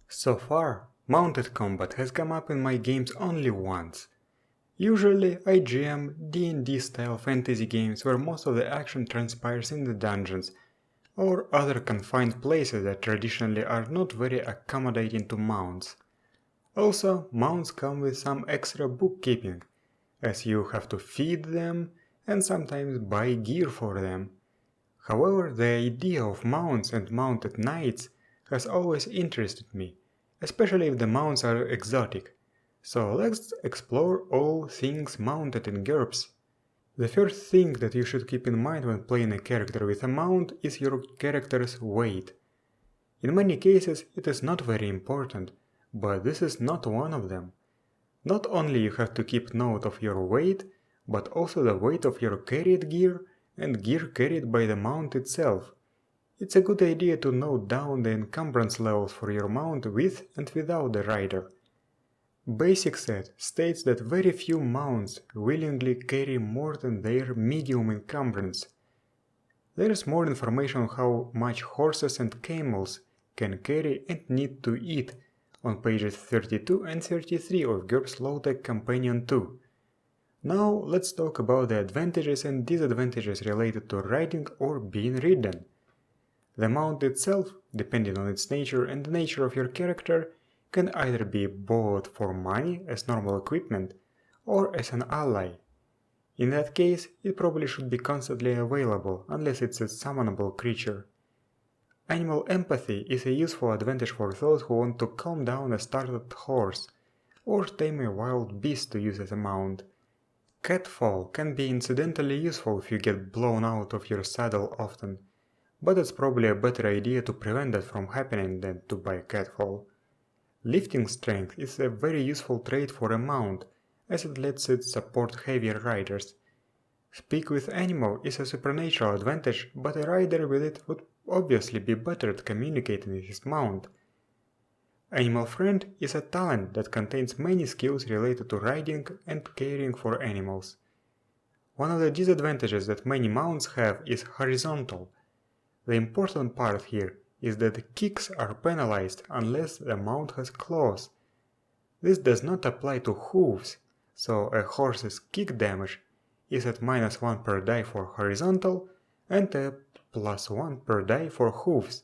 So far, mounted combat has come up in my games only once. Usually I GM D&D style fantasy games where most of the action transpires in the dungeons or other confined places that traditionally are not very accommodating to mounts. Also, mounts come with some extra bookkeeping, as you have to feed them and sometimes buy gear for them. However, the idea of mounts and mounted knights has always interested me, especially if the mounts are exotic. So let's explore all things mounted in GURPS. The first thing that you should keep in mind when playing a character with a mount is your character's weight. In many cases it is not very important, but this is not one of them. Not only you have to keep note of your weight, but also the weight of your carried gear and gear carried by the mount itself. It's a good idea to note down the encumbrance levels for your mount with and without the rider. Basic set states that very few mounts willingly carry more than their medium encumbrance. There is more information on how much horses and camels can carry and need to eat on pages 32 and 33 of GURPS Low-Tech Companion 2. Now let's talk about the advantages and disadvantages related to riding or being ridden. The mount itself, depending on its nature and the nature of your character, can either be bought for money as normal equipment or as an ally. In that case, it probably should be constantly available unless it's a summonable creature. Animal empathy is a useful advantage for those who want to calm down a startled horse or tame a wild beast to use as a mount. Catfall can be incidentally useful if you get blown out of your saddle often, but it's probably a better idea to prevent that from happening than to buy catfall. Lifting strength is a very useful trait for a mount, as it lets it support heavier riders. Speak with animal is a supernatural advantage, but a rider with it would obviously be better at communicating with his mount. Animal Friend is a talent that contains many skills related to riding and caring for animals. One of the disadvantages that many mounts have is horizontal. The important part here is that kicks are penalized unless the mount has claws. This does not apply to hooves, so a horse's kick damage is at -1 per die for horizontal and a +1 per die for hooves.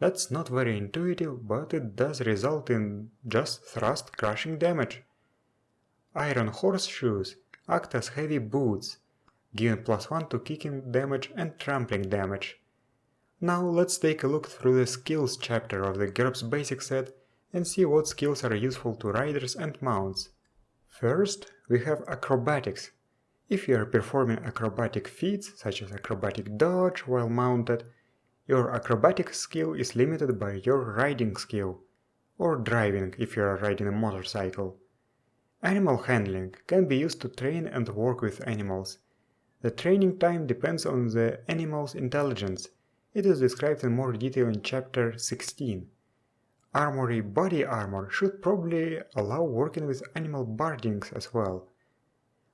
That's not very intuitive, but it does result in just thrust crushing damage. Iron horseshoes act as heavy boots, giving +1 to kicking damage and trampling damage. Now let's take a look through the skills chapter of the GURPS basic set and see what skills are useful to riders and mounts. First, we have acrobatics. If you are performing acrobatic feats, such as acrobatic dodge while mounted, your acrobatic skill is limited by your riding skill, or driving if you are riding a motorcycle. Animal handling can be used to train and work with animals. The training time depends on the animal's intelligence. It is described in more detail in chapter 16. Armory body armor should probably allow working with animal bardings as well.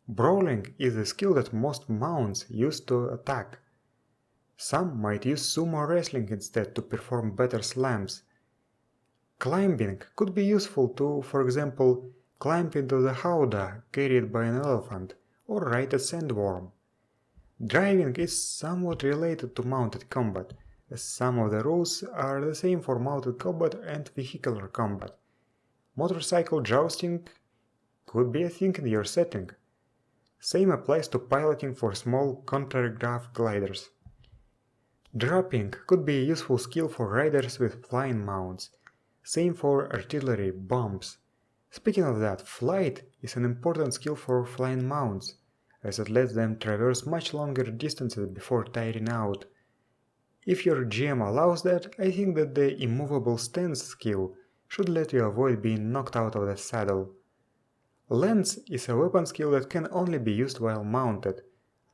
Brawling is a skill that most mounts use to attack. Some might use sumo wrestling instead to perform better slams. Climbing could be useful to, for example, climb into the howdah carried by an elephant or ride a sandworm. Driving is somewhat related to mounted combat, as some of the rules are the same for mounted combat and vehicular combat. Motorcycle jousting could be a thing in your setting. Same applies to piloting for small contragraph gliders. Dropping could be a useful skill for riders with flying mounts. Same for artillery, bombs. Speaking of that, flight is an important skill for flying mounts, as it lets them traverse much longer distances before tiring out. If your GM allows that, I think that the immovable stance skill should let you avoid being knocked out of the saddle. Lance is a weapon skill that can only be used while mounted.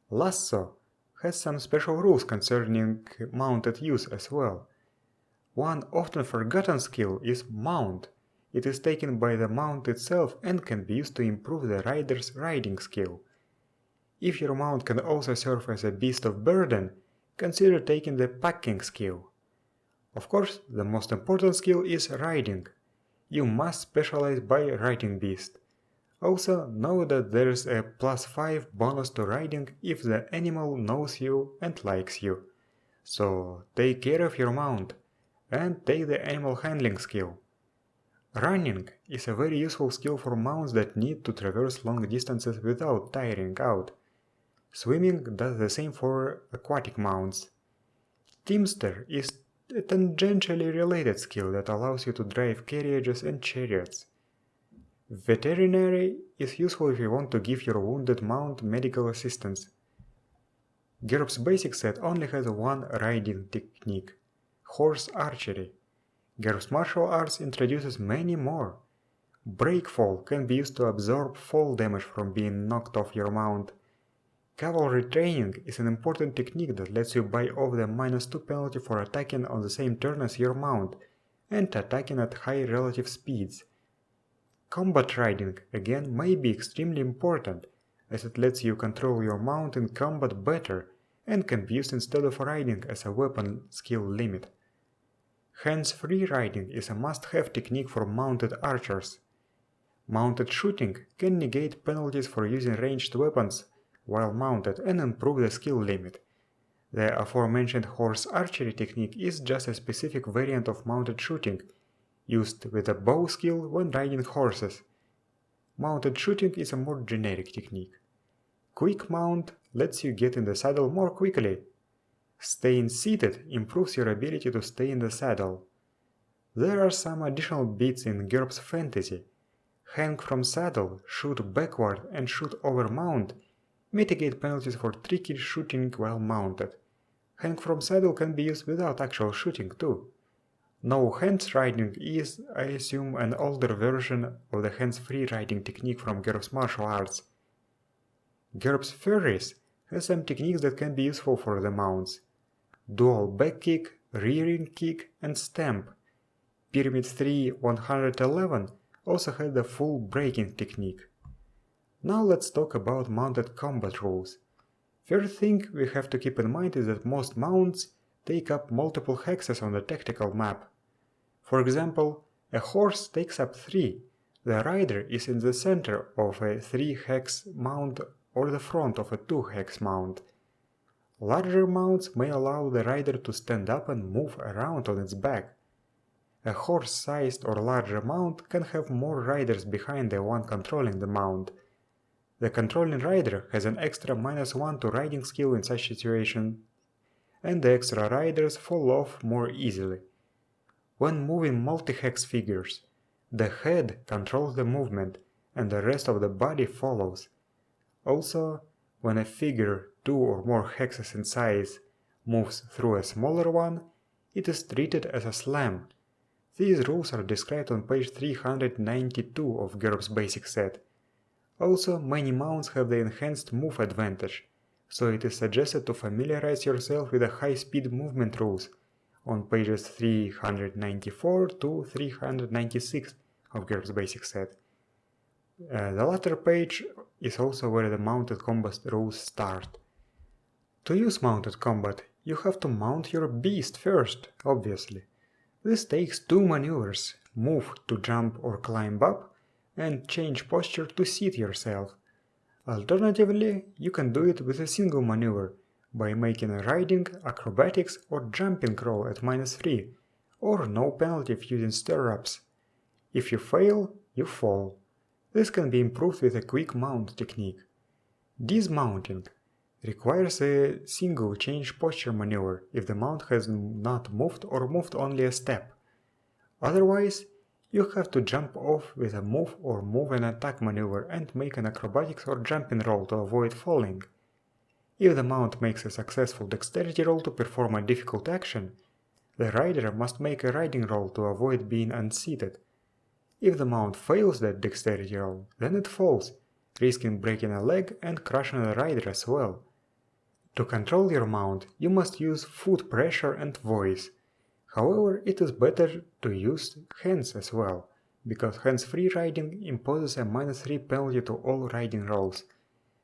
Lasso has some special rules concerning mounted use as well. One often forgotten skill is Mount. It is taken by the mount itself and can be used to improve the rider's riding skill. If your mount can also serve as a beast of burden, consider taking the packing skill. Of course, the most important skill is riding. you must specialize by riding beast. Also, know that there's a +5 bonus to riding if the animal knows you and likes you. So take care of your mount and take the animal handling skill. Running is a very useful skill for mounts that need to traverse long distances without tiring out. Swimming does the same for aquatic mounts. Teamster is a tangentially related skill that allows you to drive carriages and chariots. Veterinary is useful if you want to give your wounded mount medical assistance. GURPS basic set only has one riding technique, horse archery. GURPS martial arts introduces many more. Breakfall can be used to absorb fall damage from being knocked off your mount. Cavalry training is an important technique that lets you buy off the -2 penalty for attacking on the same turn as your mount and attacking at high relative speeds. Combat riding, again, may be extremely important, as it lets you control your mount in combat better and can be used instead of riding as a weapon skill limit. Hands-free riding is a must-have technique for mounted archers. Mounted shooting can negate penalties for using ranged weapons while mounted and improve the skill limit. The aforementioned horse archery technique is just a specific variant of mounted shooting, used with a bow skill when riding horses. Mounted shooting is a more generic technique. Quick mount lets you get in the saddle more quickly. Staying seated improves your ability to stay in the saddle. There are some additional bits in GURPS fantasy. Hang from saddle, shoot backward, and shoot over mount mitigate penalties for tricky shooting while mounted. Hang from saddle can be used without actual shooting too. No hands riding is, I assume, an older version of the hands-free riding technique from GURPS martial arts. GURPS furries has some techniques that can be useful for the mounts. Dual back kick, rearing kick, and stamp. Pyramid 3 111 also had the full breaking technique. Now let's talk about mounted combat rules. First thing we have to keep in mind is that most mounts take up multiple hexes on the tactical map. For example, a horse takes up 3. The rider is in the center of a 3-hex mount or the front of a 2-hex mount. Larger mounts may allow the rider to stand up and move around on its back. A horse-sized or larger mount can have more riders behind the one controlling the mount. The controlling rider has an extra -1 to riding skill in such situation, and the extra riders fall off more easily. When moving multi-hex figures, the head controls the movement and the rest of the body follows. Also, when a figure 2 or more hexes in size moves through a smaller one, it is treated as a slam. These rules are described on page 392 of GURPS basic set. Also, many mounts have the enhanced move advantage, so it is suggested to familiarize yourself with the high-speed movement rules on pages 394 to 396 of GURPS basic set. The latter page is also where the mounted combat rules start. To use mounted combat, you have to mount your beast first, obviously. This takes 2 maneuvers: move to jump or climb up, and change posture to seat yourself. Alternatively, you can do it with a single maneuver, by making a riding, acrobatics, or jumping roll at -3, or no penalty if using stirrups. If you fail, you fall. This can be improved with a quick mount technique. Dismounting requires a single change posture maneuver if the mount has not moved or moved only a step. Otherwise, you have to jump off with a move or move and attack maneuver and make an acrobatics or jumping roll to avoid falling. If the mount makes a successful dexterity roll to perform a difficult action, the rider must make a riding roll to avoid being unseated. If the mount fails that dexterity roll, then it falls, risking breaking a leg and crushing the rider as well. To control your mount, you must use foot pressure and voice. However, it is better to use hands as well, because hands-free riding imposes a -3 penalty to all riding rolls,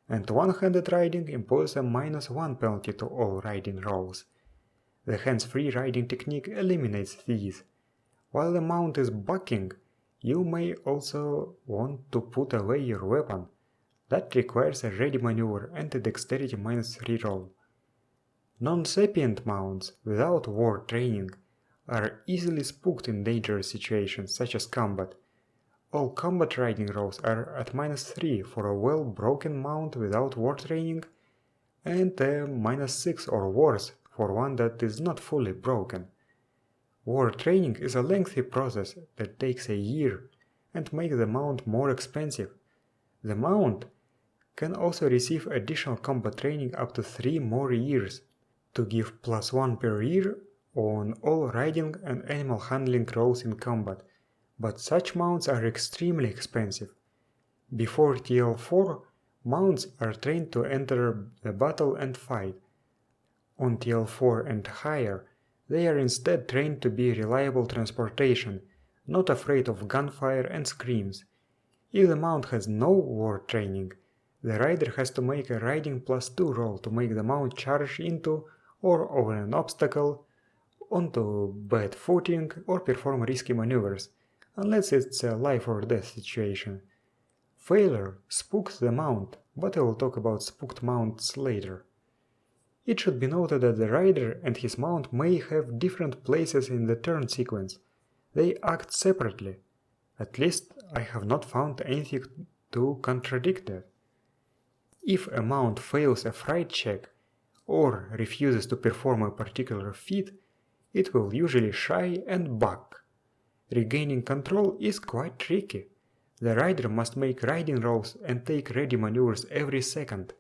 and one-handed riding imposes a -1 penalty to all riding rolls. The hands-free riding technique eliminates these. While the mount is bucking, You may also want to put away your weapon. That requires a ready maneuver and a dexterity -3 roll. Non-sapient mounts without war training are easily spooked in dangerous situations such as combat. All combat riding rolls are at -3 for a well-broken mount without war training, and a -6 or worse for one that is not fully broken. War training is a lengthy process that takes a year and makes the mount more expensive. The mount can also receive additional combat training up to 3 more years to give +1 per year on all riding and animal handling rolls in combat, but such mounts are extremely expensive. Before TL4, mounts are trained to enter the battle and fight. On TL4 and higher, they are instead trained to be reliable transportation, not afraid of gunfire and screams. If the mount has no war training, the rider has to make a riding +2 roll to make the mount charge into or over an obstacle, onto bad footing, or perform risky maneuvers, unless it's a life or death situation. Failure spooks the mount, but I will talk about spooked mounts later. It should be noted that the rider and his mount may have different places in the turn sequence. They act separately. At least I have not found anything to contradict that. If a mount fails a fright check or refuses to perform a particular feat, it will usually shy and buck. Regaining control is quite tricky. The rider must make riding rolls and take ready maneuvers every second.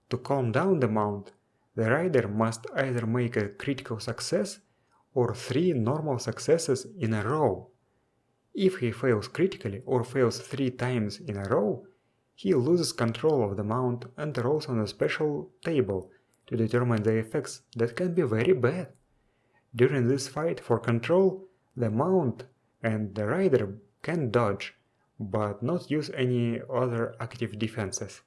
To calm down the mount, the rider must either make a critical success or 3 normal successes in a row. If he fails critically or fails 3 times in a row, he loses control of the mount and rolls on a special table to determine the effects that can be very bad. During this fight for control, the mount and the rider can dodge, but not use any other active defenses.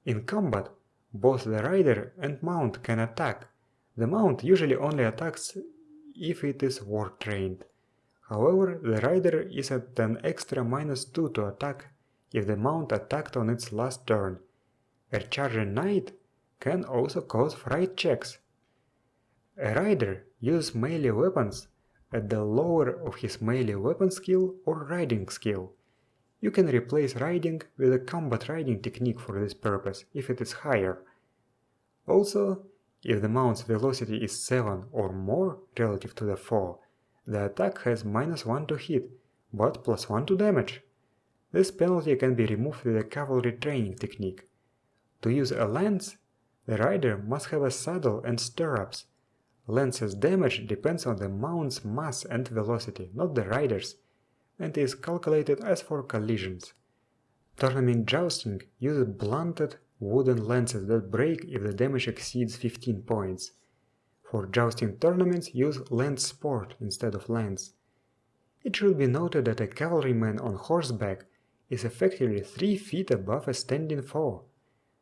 In combat, both the rider and mount can attack. The mount usually only attacks if it is war trained. However, the rider is at an extra -2 to attack if the mount attacked on its last turn. A charging knight can also cause fright checks. A rider uses melee weapons at the lower of his melee weapon skill or riding skill. You can replace riding with a combat riding technique for this purpose if it is higher. Also, if the mount's velocity is 7 or more relative to the foe, the attack has -1 to hit, but +1 to damage. This penalty can be removed with a cavalry training technique. To use a lance, the rider must have a saddle and stirrups. Lance's damage depends on the mount's mass and velocity, not the rider's, and is calculated as for collisions. Tournament jousting uses blunted wooden lances that break if the damage exceeds 15 points. For jousting tournaments, use lance sport instead of lance. It should be noted that a cavalryman on horseback is effectively 3 feet above a standing foe,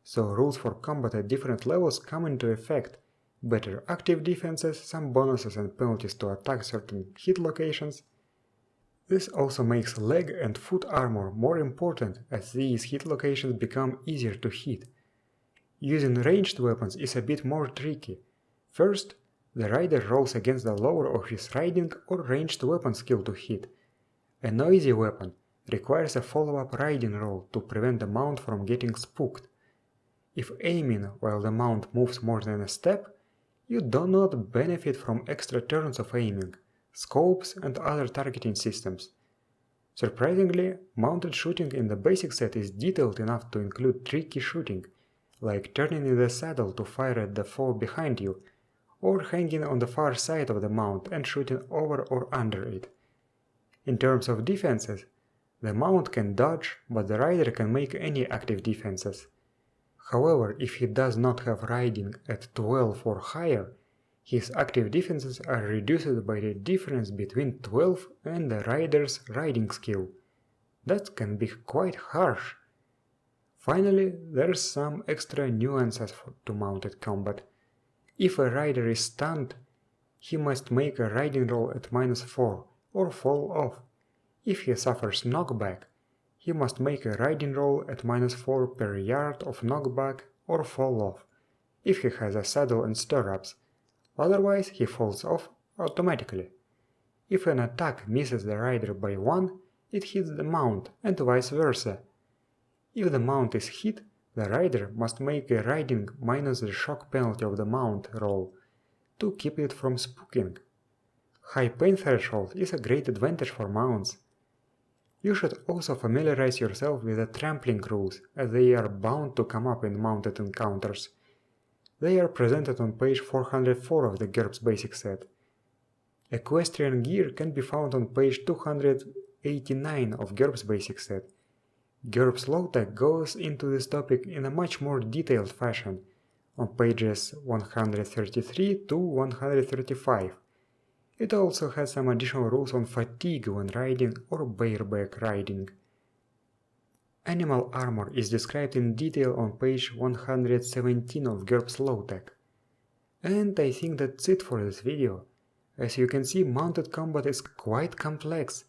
so rules for combat at different levels come into effect: better active defenses, some bonuses and penalties to attack certain hit locations. This also makes leg and foot armor more important, as these hit locations become easier to hit. Using ranged weapons is a bit more tricky. First, the rider rolls against the lower of his riding or ranged weapon skill to hit. A noisy weapon requires a follow-up riding roll to prevent the mount from getting spooked. If aiming while the mount moves more than a step, you do not benefit from extra turns of aiming, scopes, and other targeting systems. Surprisingly, mounted shooting in the basic set is detailed enough to include tricky shooting, like turning in the saddle to fire at the foe behind you, or hanging on the far side of the mount and shooting over or under it. In terms of defenses, the mount can dodge, but the rider can make any active defenses. However, if he does not have riding at 12 or higher, his active defenses are reduced by the difference between 12 and the rider's riding skill. That can be quite harsh. Finally, there's some extra nuances to mounted combat. If a rider is stunned, he must make a riding roll at -4 or fall off. If he suffers knockback, he must make a riding roll at -4 per yard of knockback or fall off, if he has a saddle and stirrups, otherwise he falls off automatically. If an attack misses the rider by 1, it hits the mount, and vice versa. If the mount is hit, the rider must make a riding minus the shock penalty of the mount roll to keep it from spooking. High pain threshold is a great advantage for mounts. You should also familiarize yourself with the trampling rules, as they are bound to come up in mounted encounters. They are presented on page 404 of the GURPS basic set. Equestrian gear can be found on page 289 of GURPS basic set. GURPS Low Tech goes into this topic in a much more detailed fashion, on pages 133 to 135. It also has some additional rules on fatigue when riding or bareback riding. Animal armor is described in detail on page 117 of GURPS Low Tech. And I think that's it for this video. As you can see, mounted combat is quite complex,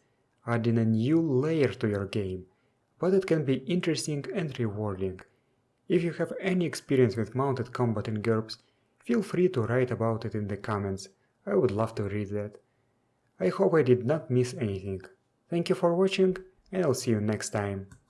adding a new layer to your game, but it can be interesting and rewarding. If you have any experience with mounted combat in GURPS, feel free to write about it in the comments. I would love to read that. I hope I did not miss anything. Thank you for watching, and I'll see you next time.